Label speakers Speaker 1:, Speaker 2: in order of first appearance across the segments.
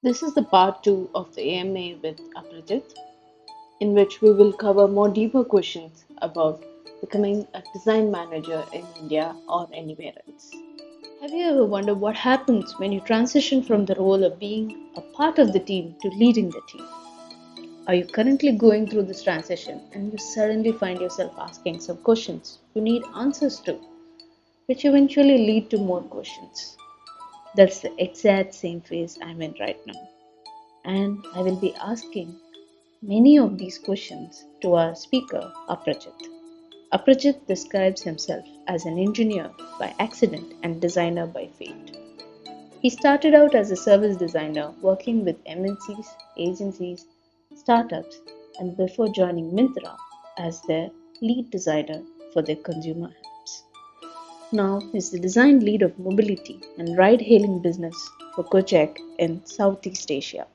Speaker 1: This is the part 2 of the AMA with Aprajit, in which we will cover more deeper questions about becoming a design manager in India or anywhere else. Have you ever wondered what happens when you transition from the role of being a part of the team to leading the team? Are you currently going through this transition and you suddenly find yourself asking some questions you need answers to, which eventually lead to more questions? That's the exact same phase I'm in right now. And I will be asking many of these questions to our speaker, Aprajit. Aprajit describes himself as an engineer by accident and designer by fate. He started out as a service designer working with MNCs, agencies, startups, and before joining Myntra as their lead designer for their consumer apps. Now he's the design lead of mobility and ride hailing business for Gojek in Southeast Asia.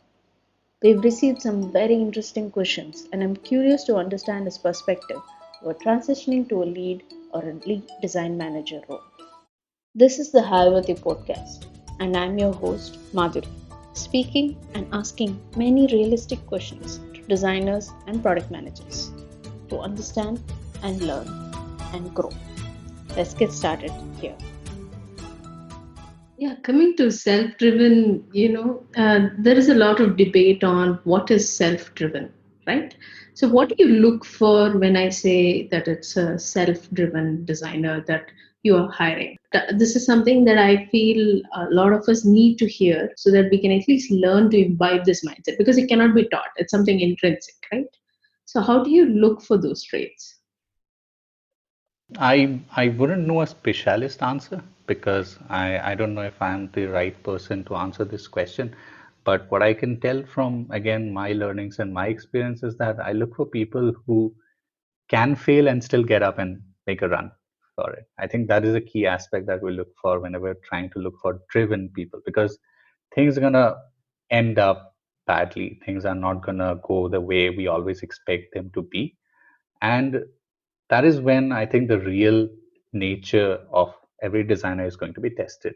Speaker 1: We've received some very interesting questions, and I'm curious to understand his perspective about transitioning to a lead or a lead design manager role. This is the Hireworthy podcast, and I'm your host, Madhuri, speaking and asking many realistic questions to designers and product managers to understand and learn and grow. Let's get started here.
Speaker 2: Yeah, coming to self-driven, there is a lot of debate on what is self-driven, right? So, what do you look for when I say that it's a self-driven designer that you are hiring? This is something that I feel a lot of us need to hear so that we can at least learn to imbibe this mindset because it cannot be taught. It's something intrinsic, right? So, how do you look for those traits?
Speaker 3: I wouldn't know a specialist answer because I don't know if I'm the right person to answer this question. But what I can tell from, again, my learnings and my experience is that I look for people who can fail and still get up and make a run for it. I think that is a key aspect that we look for whenever we're trying to look for driven people, because things are gonna end up badly. Things are not gonna go the way we always expect them to be. And that is when I think the real nature of every designer is going to be tested.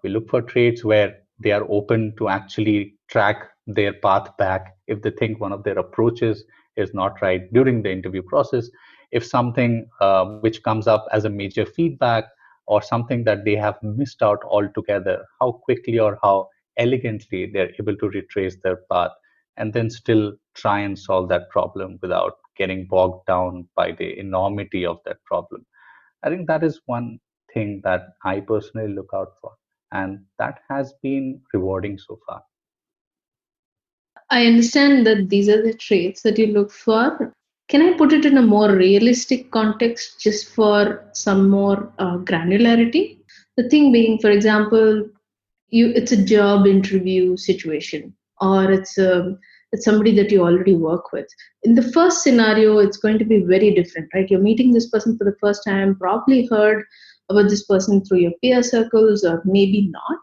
Speaker 3: We look for traits where they are open to actually track their path back if they think one of their approaches is not right during the interview process. If something which comes up as a major feedback or something that they have missed out altogether, how quickly or how elegantly they're able to retrace their path and then still try and solve that problem without getting bogged down by the enormity of that problem. I think that is one thing that I personally look out for, and that has been rewarding so far.
Speaker 2: I understand that these are the traits that you look for. Can I put it in a more realistic context just for some more granularity? The thing being, for example, it's a job interview situation or it's somebody that you already work with. In the first scenario, it's going to be very different, right? You're meeting this person for the first time, probably heard about this person through your peer circles or maybe not.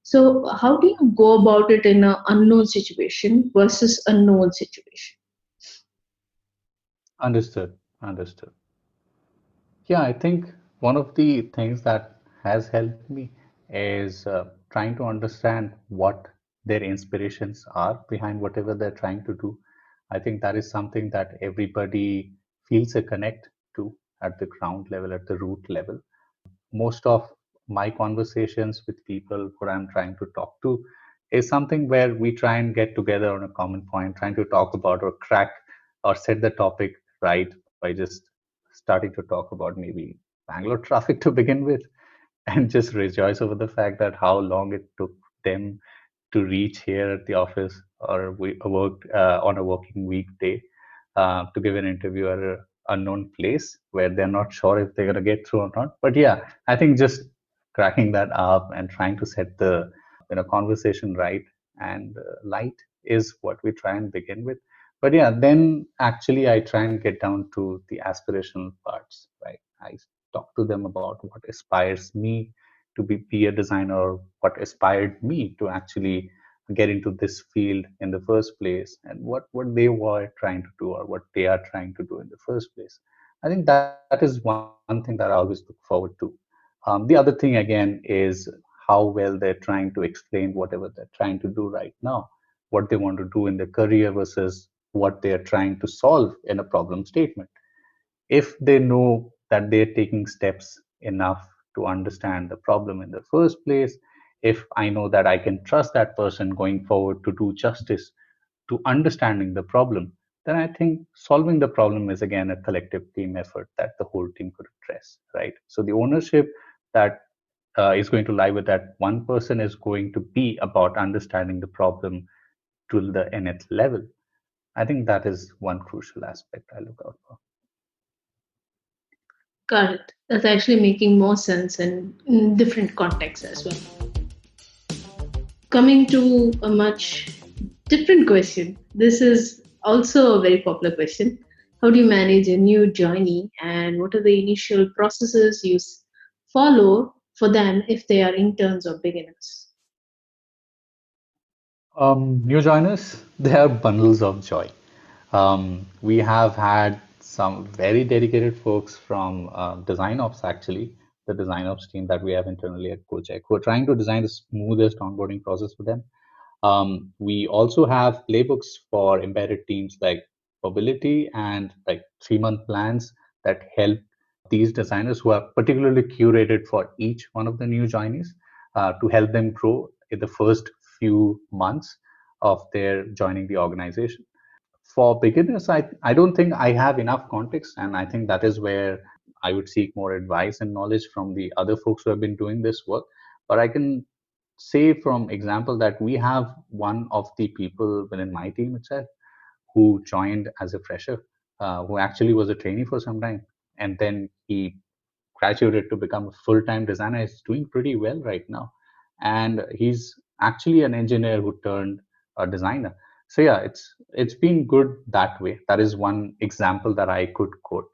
Speaker 2: So how do you go about it in an unknown situation versus a known situation?
Speaker 3: Understood. Understood. Yeah, I think one of the things that has helped me is trying to understand what their inspirations are behind whatever they're trying to do. I think that is something that everybody feels a connect to at the ground level, at the root level. Most of my conversations with people who I'm trying to talk to is something where we try and get together on a common point, trying to talk about or crack or set the topic right by just starting to talk about maybe Bangalore traffic to begin with, and just rejoice over the fact that how long it took them to reach here at the office or we worked on a working weekday to give an interview at an unknown place where they're not sure if they're going to get through or not. But yeah, I think just cracking that up and trying to set the conversation right and light is what we try and begin with. But yeah, then actually I try and get down to the aspirational parts, right? I talk to them about what inspires me to be a designer, or what inspired me to actually get into this field in the first place, and what they were trying to do or what they are trying to do in the first place. I think that is one thing that I always look forward to. The other thing again is how well they're trying to explain whatever they're trying to do right now, what they want to do in their career versus what they're trying to solve in a problem statement. If they know that they're taking steps enough to understand the problem in the first place, if I know that I can trust that person going forward to do justice to understanding the problem, then I think solving the problem is again a collective team effort that the whole team could address, right? So the ownership that is going to lie with that one person is going to be about understanding the problem to the nth level. I think that is one crucial aspect I look out for.
Speaker 2: Got it. That's actually making more sense in different contexts as well. Coming to a much different question. This is also a very popular question. How do you manage a new joinee, and what are the initial processes you follow for them if they are interns or beginners?
Speaker 3: New joiners, they are bundles of joy. We have had some very dedicated folks from design ops, actually, the design ops team that we have internally at Gojek, who are trying to design the smoothest onboarding process for them. We also have playbooks for embedded teams like mobility and like 3-month plans that help these designers who are particularly curated for each one of the new joinees to help them grow in the first few months of their joining the organization. For beginners, I don't think I have enough context, and I think that is where I would seek more advice and knowledge from the other folks who have been doing this work. But I can say from example that we have one of the people within my team itself who joined as a fresher, who actually was a trainee for some time, and then he graduated to become a full-time designer. He's doing pretty well right now, and he's actually an engineer who turned a designer. So yeah, it's been good that way. That is one example that I could quote.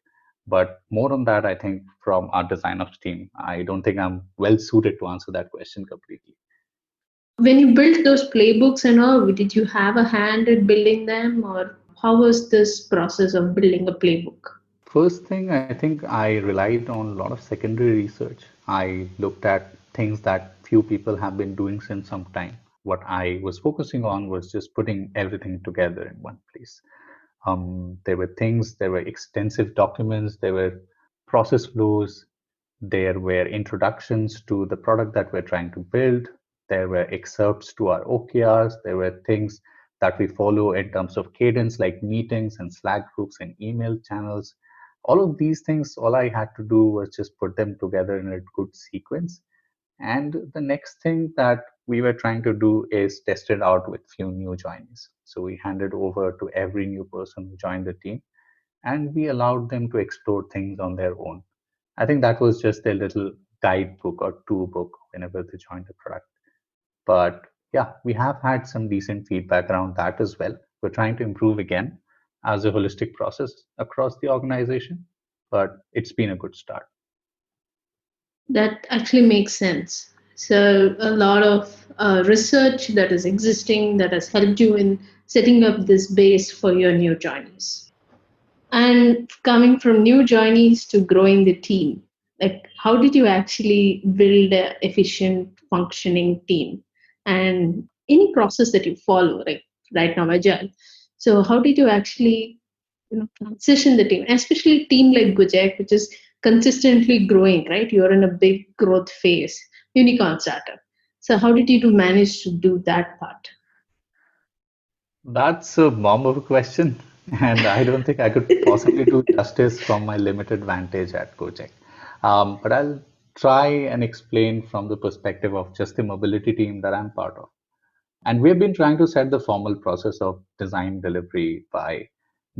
Speaker 3: But more on that, I think from our design ops team. I don't think I'm well suited to answer that question completely.
Speaker 2: When you built those playbooks and all, did you have a hand in building them, or how was this process of building a playbook?
Speaker 3: First thing, I think I relied on a lot of secondary research. I looked at things that few people have been doing since some time. What I was focusing on was just putting everything together in one place. There were things, there were extensive documents, there were process flows, there were introductions to the product that we're trying to build, there were excerpts to our OKRs, there were things that we follow in terms of cadence, like meetings and Slack groups and email channels. All of these things, all I had to do was just put them together in a good sequence. And the next thing that we were trying to do is test it out with few new joinees. So we handed over to every new person who joined the team, and we allowed them to explore things on their own. I think that was just a little guidebook or tool book whenever they joined the product. But yeah, we have had some decent feedback around that as well. We're trying to improve again as a holistic process across the organization, but it's been a good start.
Speaker 2: That actually makes sense. So, a lot of research that is existing that has helped you in setting up this base for your new joinees. And coming from new joinees to growing the team, like how did you actually build an efficient, functioning team? And any process that you follow, like right now, Agile. So, how did you actually transition the team, especially a team like Gojek, which is consistently growing, right? You're in a big growth phase, unicorn startup. So how did you manage to do that part?
Speaker 3: That's a bomb of a question, and I don't think I could possibly do justice from my limited vantage at Gojek. But I'll try and explain from the perspective of just the mobility team that I'm part of. And we've been trying to set the formal process of design delivery by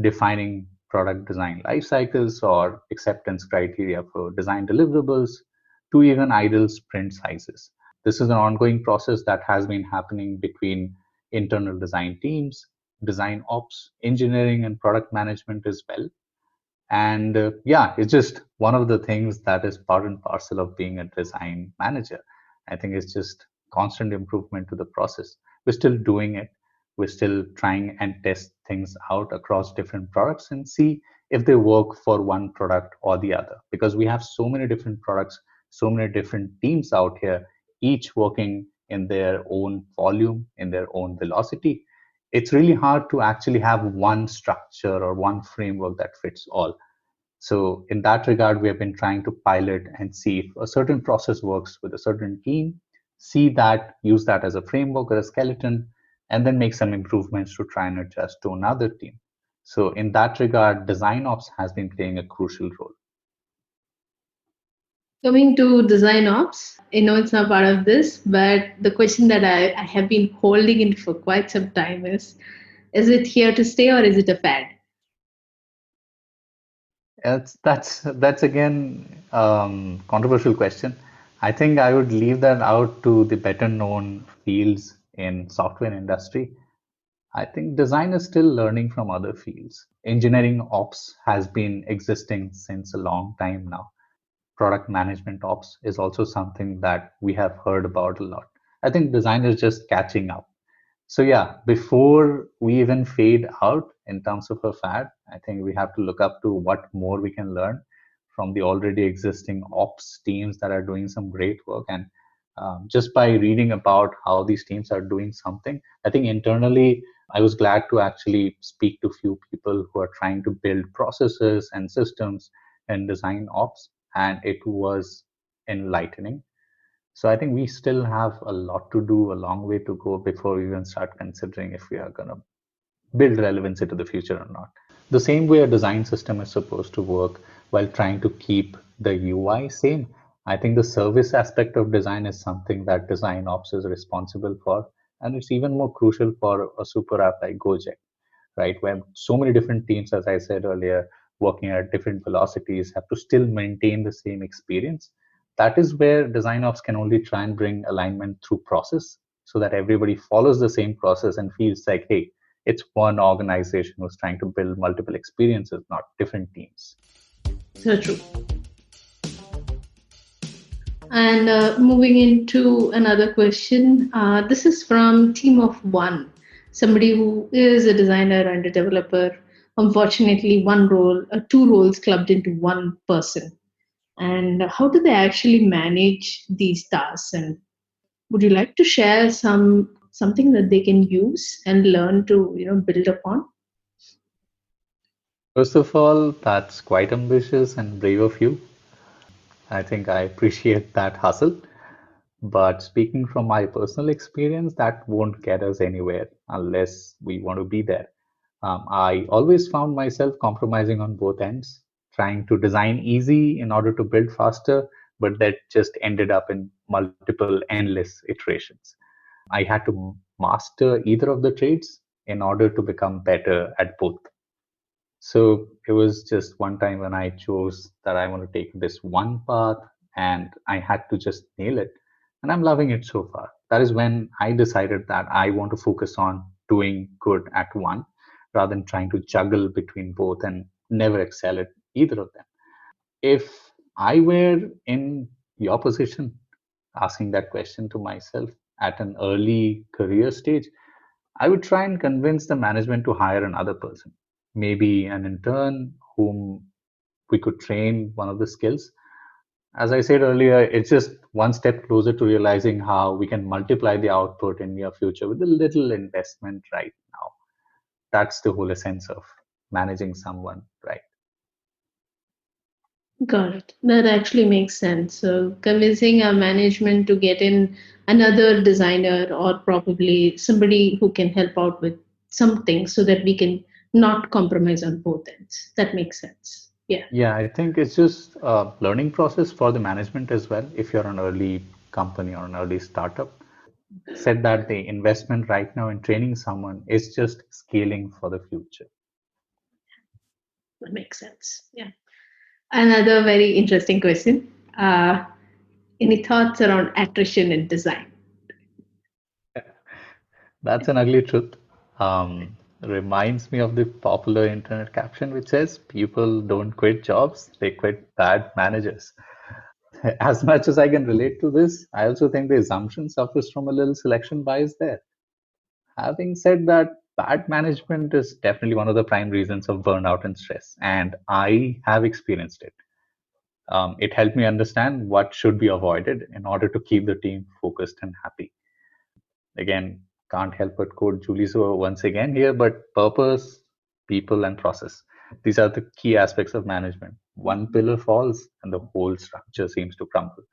Speaker 3: defining product design life cycles or acceptance criteria for design deliverables to even ideal sprint sizes. This is an ongoing process that has been happening between internal design teams, design ops, engineering, and product management as well. And yeah, it's just one of the things that is part and parcel of being a design manager. I think it's just constant improvement to the process. We're still doing it. We're still trying and test things out across different products and see if they work for one product or the other. Because we have so many different products, so many different teams out here, each working in their own volume, in their own velocity, it's really hard to actually have one structure or one framework that fits all. So in that regard, we have been trying to pilot and see if a certain process works with a certain team, see that, use that as a framework or a skeleton, and then make some improvements to try and adjust to another team. So in that regard, design ops has been playing a crucial role.
Speaker 2: Coming to design ops, I know it's not part of this, but the question that I have been holding in for quite some time is it here to stay or is it a fad?
Speaker 3: That's again controversial question. I think I would leave that out to the better known fields in software industry. I think design is still learning from other fields. Engineering ops has been existing since a long time now. Product management ops is also something that we have heard about a lot. I think design is just catching up. So yeah, before we even fade out in terms of a fad, I think we have to look up to what more we can learn from the already existing ops teams that are doing some great work. And just by reading about how these teams are doing something, I think internally I was glad to actually speak to few people who are trying to build processes and systems and design ops, and it was enlightening. So I think we still have a lot to do, a long way to go before we even start considering if we are going to build relevance into the future or not. The same way a design system is supposed to work while trying to keep the UI same, I think the service aspect of design is something that design ops is responsible for. And it's even more crucial for a super app like Gojek, right? Where so many different teams, as I said earlier, working at different velocities have to still maintain the same experience. That is where design ops can only try and bring alignment through process so that everybody follows the same process and feels like, hey, it's one organization who's trying to build multiple experiences, not different teams.
Speaker 2: So true. And moving into another question, this is from Team of One, somebody who is a designer and a developer. Unfortunately, one role, two roles clubbed into one person. And how do they actually manage these tasks? And would you like to share something that they can use and learn to build upon?
Speaker 3: First of all, that's quite ambitious and brave of you. I think I appreciate that hustle. But speaking from my personal experience, that won't get us anywhere unless we want to be there. I always found myself compromising on both ends, trying to design easy in order to build faster, but that just ended up in multiple endless iterations. I had to master either of the traits in order to become better at both. So it was just one time when I chose that I want to take this one path and I had to just nail it. And I'm loving it so far. That is when I decided that I want to focus on doing good at one rather than trying to juggle between both and never excel at either of them. If I were in your position, asking that question to myself at an early career stage, I would try and convince the management to hire another person, maybe an intern whom we could train one of the skills. As I said earlier, it's just one step closer to realizing how we can multiply the output in near future with a little investment right now. That's the whole essence of managing someone, right?
Speaker 2: Got it. That actually makes sense. So convincing our management to get in another designer or probably somebody who can help out with something so that we can not compromise on both ends. That makes sense. Yeah.
Speaker 3: Yeah, I think it's just a learning process for the management as well. If you're an early company or an early startup, said that the investment right now in training someone is just scaling for the future.
Speaker 2: That makes sense. Yeah. Another very interesting question. Any thoughts around attrition in design?
Speaker 3: That's an ugly truth. Reminds me of the popular internet caption which says people don't quit jobs, they quit bad managers. As much as I can relate to this, I also think the assumption suffers from a little selection bias there. Having said that, bad management is definitely one of the prime reasons of burnout and stress, and I have experienced it. It helped me understand what should be avoided in order to keep the team focused and happy. Again, can't help but quote Julie so once again here, but purpose, people, and process. These are the key aspects of management. One pillar falls and the whole structure seems to crumble,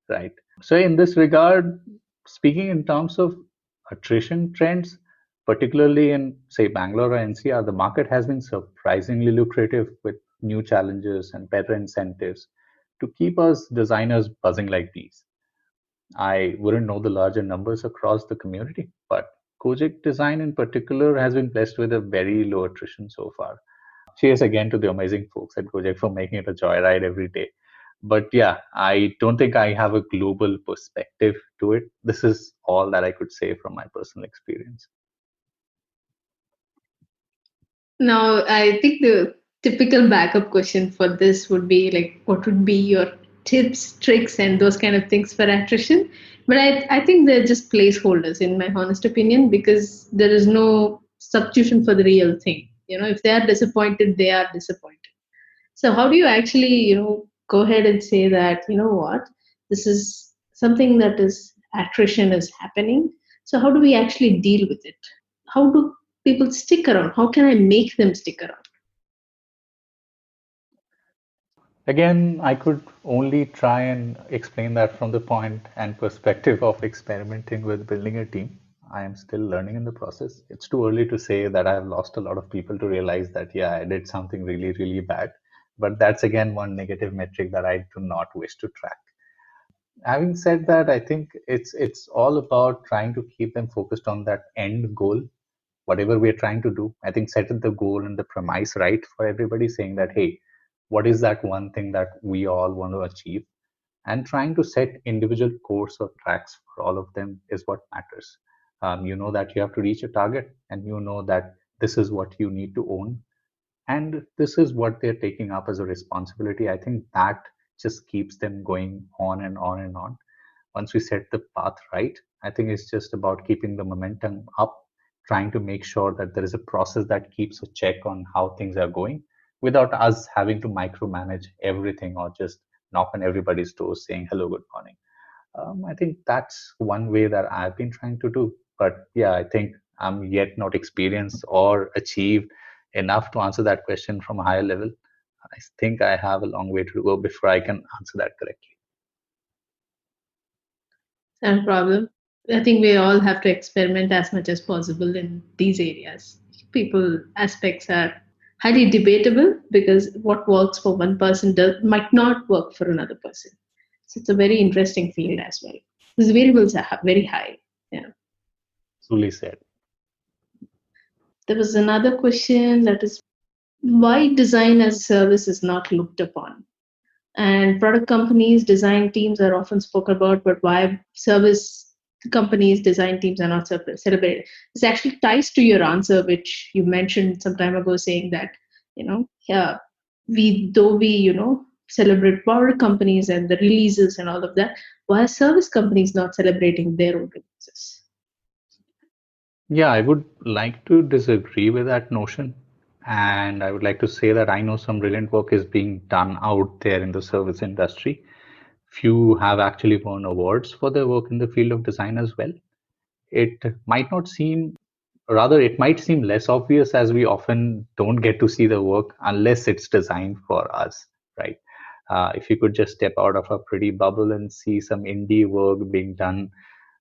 Speaker 3: right? So, in this regard, speaking in terms of attrition trends, particularly in, say, Bangalore or NCR, the market has been surprisingly lucrative with new challenges and better incentives to keep us designers buzzing like bees. I wouldn't know the larger numbers across the community, but Gojek Design in particular has been blessed with a very low attrition so far. Cheers again to the amazing folks at Gojek for making it a joyride every day. But yeah, I don't think I have a global perspective to it. This is all that I could say from my personal experience.
Speaker 2: Now, I think the typical backup question for this would be like, what would be your tips, tricks, and those kind of things for attrition? But I think they're just placeholders, in my honest opinion, because there is no substitution for the real thing. If they are disappointed, they are disappointed. So, how do you actually, go ahead and say that, what, this is something that is attrition is happening. So, how do we actually deal with it? How do people stick around? How can I make them stick around?
Speaker 3: Again, I could only try and explain that from the point and perspective of experimenting with building a team. I am still learning in the process. It's too early to say that I've lost a lot of people to realize that, yeah, I did something really, really bad. But that's again one negative metric that I do not wish to track. Having said that, I think it's all about trying to keep them focused on that end goal, whatever we're trying to do. I think set the goal and the premise right for everybody, saying that, hey, what is that one thing that we all want to achieve? And trying to set individual course or tracks for all of them is what matters. You know that you have to reach a target, and you know that this is what you need to own, and this is what they're taking up as a responsibility. I think that just keeps them going on and on and on. Once we set the path right, I think it's just about keeping the momentum up, trying to make sure that there is a process that keeps a check on how things are going without us having to micromanage everything or just knock on everybody's doors saying hello, good morning. I think that's one way that I've been trying to do. But yeah, I think I'm yet not experienced or achieved enough to answer that question from a higher level. I think I have a long way to go before I can answer that correctly.
Speaker 2: No problem. I think we all have to experiment as much as possible in these areas. People aspects are highly debatable because what works for one person might not work for another person. So it's a very interesting field as well. These variables are very high. Yeah.
Speaker 3: Truly said.
Speaker 2: There was another question, that is, why design as a service is not looked upon. And product companies, design teams are often spoken about, but why service companies, design teams are not celebrated. This actually ties to your answer, which you mentioned some time ago, saying that, yeah, though we, celebrate product companies and the releases and all of that, why are service companies not celebrating their own releases?
Speaker 3: Yeah, I would like to disagree with that notion. And I would like to say that I know some brilliant work is being done out there in the service industry. Few have actually won awards for their work in the field of design as well. It might not seem, rather, it might seem less obvious as we often don't get to see the work unless it's designed for us, right? If you could just step out of a pretty bubble and see some indie work being done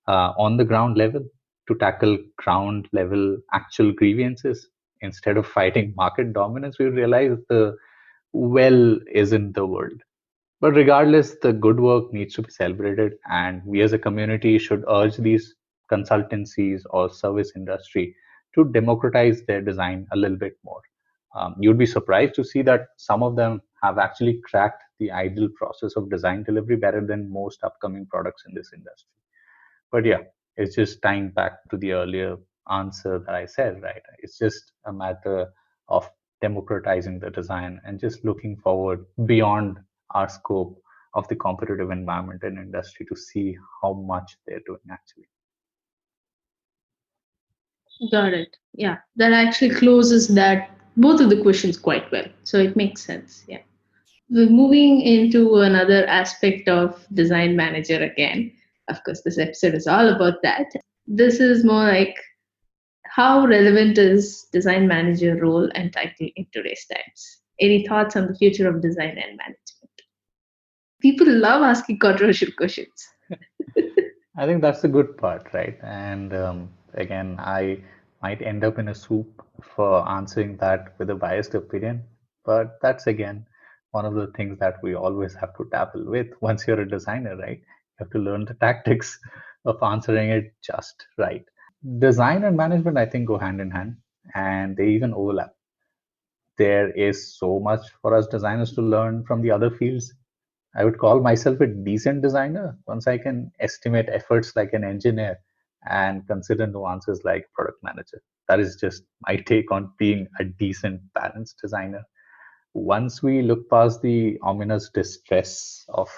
Speaker 3: on the ground level to tackle ground level actual grievances instead of fighting market dominance, we realize the well isn't the world. But regardless, the good work needs to be celebrated, and we as a community should urge these consultancies or service industry to democratize their design a little bit more. You'd be surprised to see that some of them have actually cracked the ideal process of design delivery better than most upcoming products in this industry. But yeah, it's just tying back to the earlier answer that I said, right? It's just a matter of democratizing the design and just looking forward beyond our scope of the competitive environment and industry to see how much they're doing actually.
Speaker 2: Got it. Yeah, that actually closes that both of the questions quite well. So it makes sense. Yeah. We're moving into another aspect of design manager again. Of course, this episode is all about that. This is more like how relevant is design manager role and title in today's times? Any thoughts on the future of design and management? People love asking controversial questions.
Speaker 3: I think that's the good part, right? And again, I might end up in a soup for answering that with a biased opinion, but that's again one of the things that we always have to tackle with. Once you're a designer, right? You have to learn the tactics of answering it just right. Design and management, I think, go hand in hand, and they even overlap. There is so much for us designers to learn from the other fields. I would call myself a decent designer once I can estimate efforts like an engineer and consider nuances like product manager. That is just my take on being a decent, balanced designer. Once we look past the ominous distress of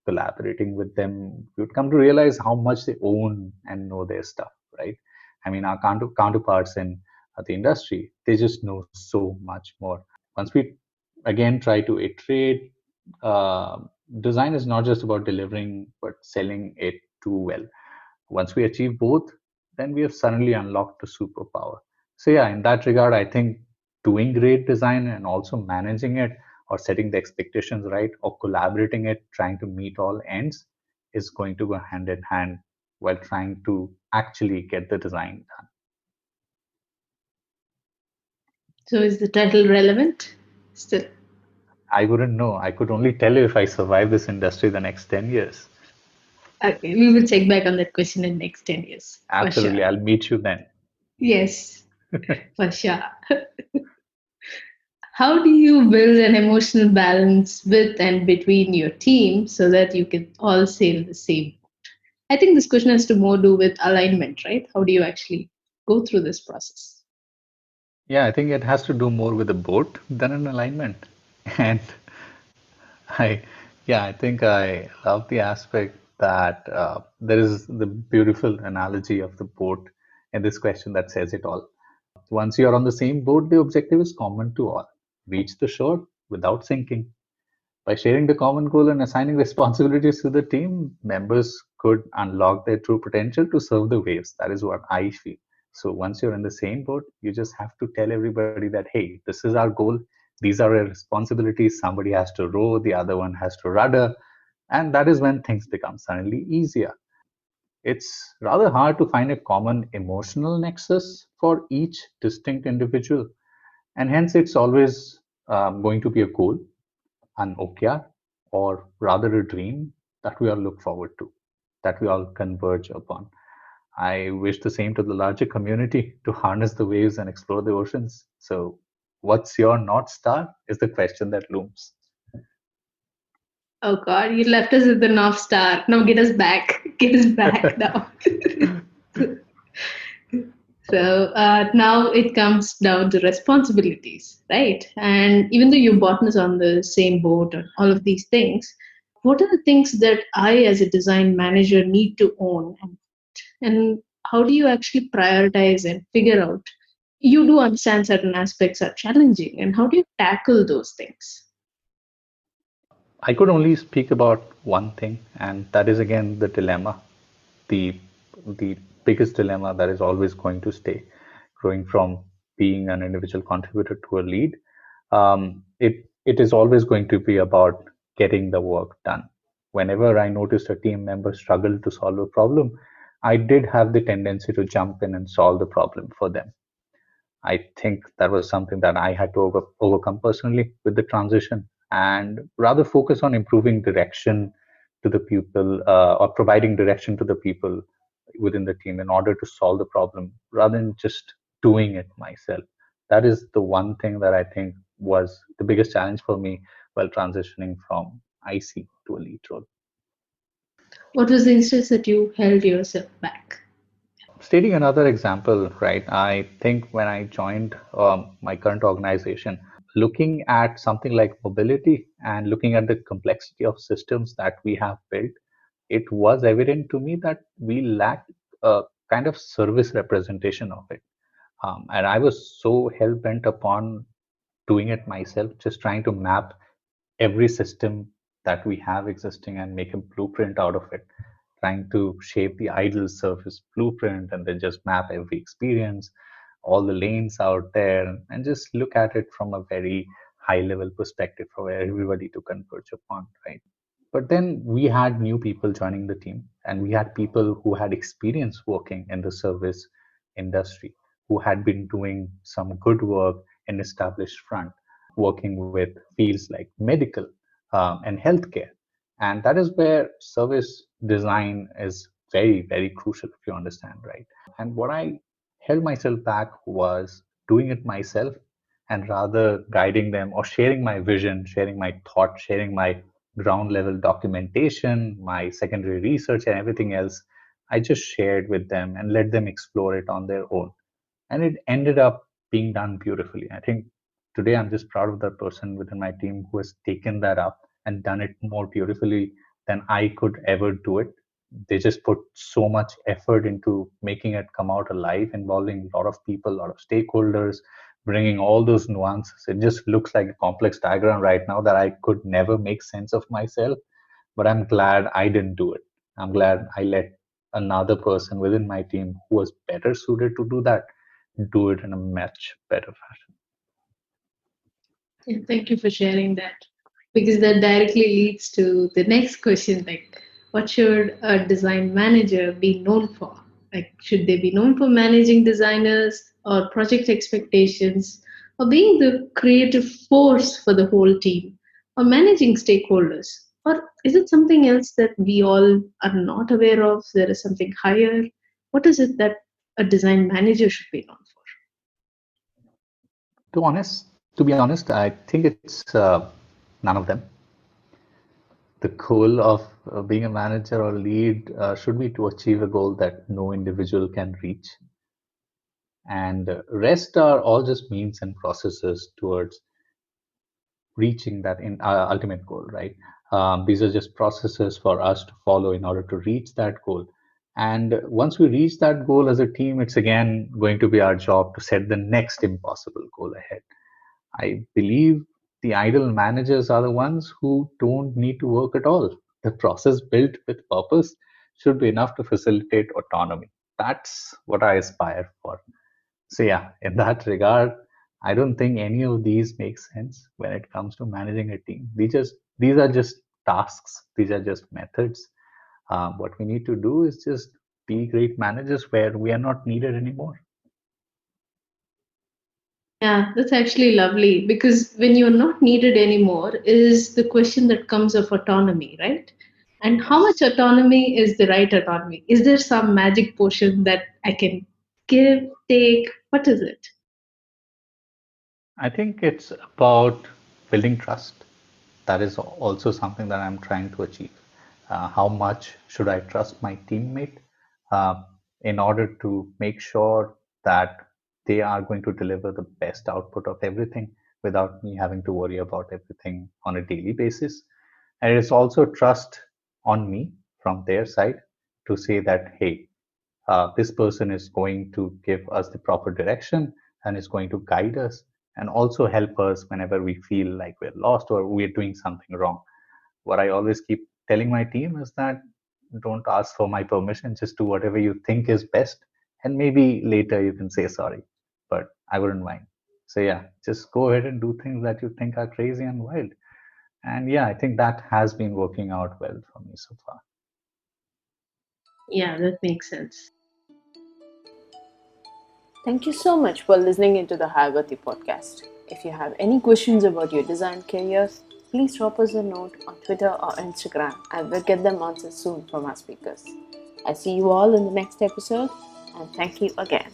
Speaker 3: collaborating with them, we would come to realize how much they own and know their stuff, right? I mean, our counterparts in the industry, they just know so much more. Once we again try to iterate, uh, design is not just about delivering, but selling it too well. Once we achieve both, then we have suddenly unlocked a superpower. So yeah, in that regard, I think doing great design and also managing it or setting the expectations right or collaborating it, trying to meet all ends is going to go hand in hand while trying to actually get the design done.
Speaker 2: So is the title relevant? Still.
Speaker 3: I wouldn't know. I could only tell you if I survive this industry the next 10 years.
Speaker 2: Okay, we will check back on that question in next 10 years, for sure.
Speaker 3: Absolutely. I'll meet you then.
Speaker 2: Yes, for sure. How do you build an emotional balance with and between your team so that you can all sail the same? I think this question has to more do with alignment, right? How do you actually go through this process?
Speaker 3: Yeah, I think it has to do more with a boat than an alignment. And I, yeah, I think I love the aspect that there is the beautiful analogy of the boat in this question that says it all. Once you're on the same boat, the objective is common to all. Reach the shore without sinking. By sharing the common goal and assigning responsibilities to the team, members could unlock their true potential to serve the waves. That is what I feel. So once you're in the same boat, you just have to tell everybody that, hey, this is our goal. These are our responsibilities. Somebody has to row, the other one has to rudder. And that is when things become suddenly easier. It's rather hard to find a common emotional nexus for each distinct individual. And hence, it's always going to be a goal, an OKR, or rather a dream that we all look forward to, that we all converge upon. I wish the same to the larger community to harness the waves and explore the oceans. So, what's your North Star is the question that looms.
Speaker 2: Oh God, you left us with the North Star. Now get us back. Get us back now. So now it comes down to responsibilities, right? And even though you bought us on the same boat and all of these things, what are the things that I, as a design manager, need to own? And how do you actually prioritize and figure out? You do understand certain aspects are challenging, and how do you tackle those things?
Speaker 3: I could only speak about one thing, and that is again the dilemma, the the biggest dilemma that is always going to stay, growing from being an individual contributor to a lead. It is always going to be about getting the work done. Whenever I noticed a team member struggle to solve a problem, I did have the tendency to jump in and solve the problem for them. I think that was something that I had to overcome personally with the transition and rather focus on improving direction to the people or providing direction to the people within the team in order to solve the problem rather than just doing it myself. That is the one thing that I think was the biggest challenge for me while transitioning from IC to a lead role.
Speaker 2: What was the instance that you held yourself back?
Speaker 3: Stating another example, right? I think when I joined my current organization, looking at something like mobility and looking at the complexity of systems that we have built, it was evident to me that we lacked a kind of service representation of it. And I was so hell bent upon doing it myself, just trying to map every system that we have existing and make a blueprint out of it, trying to shape the ideal service blueprint and then just map every experience, all the lanes out there, and just look at it from a very high level perspective for everybody to converge upon, right? But then we had new people joining the team, and we had people who had experience working in the service industry, who had been doing some good work in established front, working with fields like medical and healthcare. And that is where service design is very, very crucial, if you understand, right? And what I held myself back was doing it myself and rather guiding them or sharing my vision, sharing my thought, sharing my ground level documentation, my secondary research, and everything else. I just shared with them and let them explore it on their own. And it ended up being done beautifully. I think today I'm just proud of that person within my team who has taken that up and done it more beautifully than I could ever do it. They just put so much effort into making it come out alive, involving a lot of people, a lot of stakeholders, bringing all those nuances. It just looks like a complex diagram right now that I could never make sense of myself, but I'm glad I didn't do it. I'm glad I let another person within my team who was better suited to do that do it in a much better fashion.
Speaker 2: Yeah, thank you for sharing that. Because that directly leads to the next question, like what should a design manager be known for? Like should they be known for managing designers or project expectations or being the creative force for the whole team or managing stakeholders? Or is it something else that we all are not aware of? There is something higher. What is it that a design manager should be known for?
Speaker 3: To be honest, I think it's none of them. The goal of being a manager or lead should be to achieve a goal that no individual can reach, and rest are all just means and processes towards reaching that ultimate goal, right? These are just processes for us to follow in order to reach that goal. And once we reach that goal as a team, it's again going to be our job to set the next impossible goal ahead. I believe the ideal managers are the ones who don't need to work at all. The process built with purpose should be enough to facilitate autonomy. That's what I aspire for. So yeah, in that regard, I don't think any of these make sense when it comes to managing a team. These are just tasks. These are just methods. What we need to do is just be great managers where we are not needed anymore.
Speaker 2: Yeah, that's actually lovely because when you're not needed anymore is the question that comes of autonomy, right? And how much
Speaker 3: Yes.
Speaker 2: autonomy is the right autonomy? Is there some magic potion that I can give, take? What is it?
Speaker 3: I think it's about building trust. That is also something that I'm trying to achieve. How much should I trust my teammate uh, in order to make sure that they are going to deliver the best output of everything without me having to worry about everything on a daily basis? And it's also trust on me from their side to say that, hey, this person is going to give us the proper direction and is going to guide us and also help us whenever we feel like we're lost or we're doing something wrong. What I always keep telling my team is that don't ask for my permission, just do whatever you think is best. And maybe later you can say sorry, but I wouldn't mind. So, yeah, just go ahead and do things that you think are crazy and wild. And yeah, I think that has been working out well for me so far.
Speaker 2: Yeah, that makes sense.
Speaker 1: Thank you so much for listening into the Hireworthy podcast. If you have any questions about your design careers, please drop us a note on Twitter or Instagram and we'll get them answered soon from our speakers. I see you all in the next episode and thank you again.